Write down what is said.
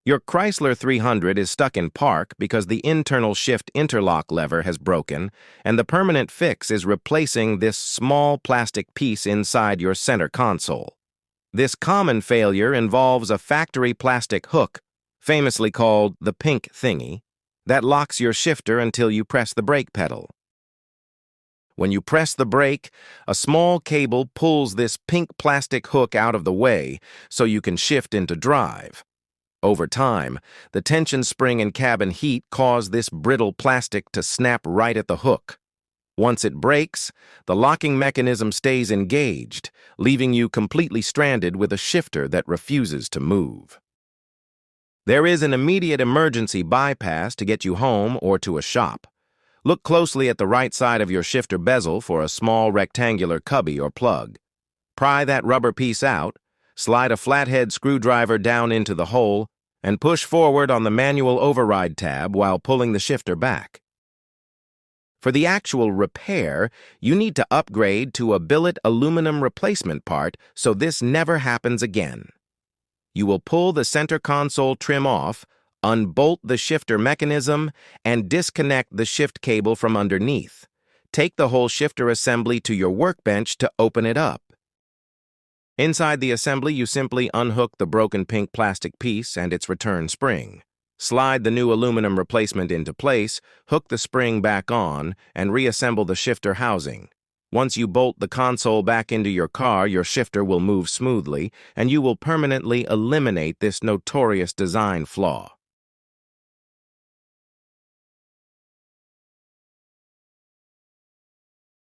Your Chrysler 300 is stuck in park because the internal shift interlock lever has broken, and the permanent fix is replacing this small plastic piece inside your center console. This common failure involves a factory plastic hook, famously called the pink thingy, that locks your shifter until you press the brake pedal. When you press the brake, a small cable pulls this pink plastic hook out of the way so you can shift into drive. Over time, the tension spring and cabin heat cause this brittle plastic to snap right at the hook. Once it breaks, the locking mechanism stays engaged, leaving you completely stranded with a shifter that refuses to move. There is an immediate emergency bypass to get you home or to a shop. Look closely at the right side of your shifter bezel for a small rectangular cubby or plug. Pry that rubber piece out, slide a flathead screwdriver down into the hole, and push forward on the manual override tab while pulling the shifter back. For the actual repair, you need to upgrade to a billet aluminum replacement part so this never happens again. You will pull the center console trim off, unbolt the shifter mechanism, and disconnect the shift cable from underneath. Take the whole shifter assembly to your workbench to open it up. Inside the assembly, you simply unhook the broken pink plastic piece and its return spring. Slide the new aluminum replacement into place, hook the spring back on, and reassemble the shifter housing. Once you bolt the console back into your car, your shifter will move smoothly, and you will permanently eliminate this notorious design flaw.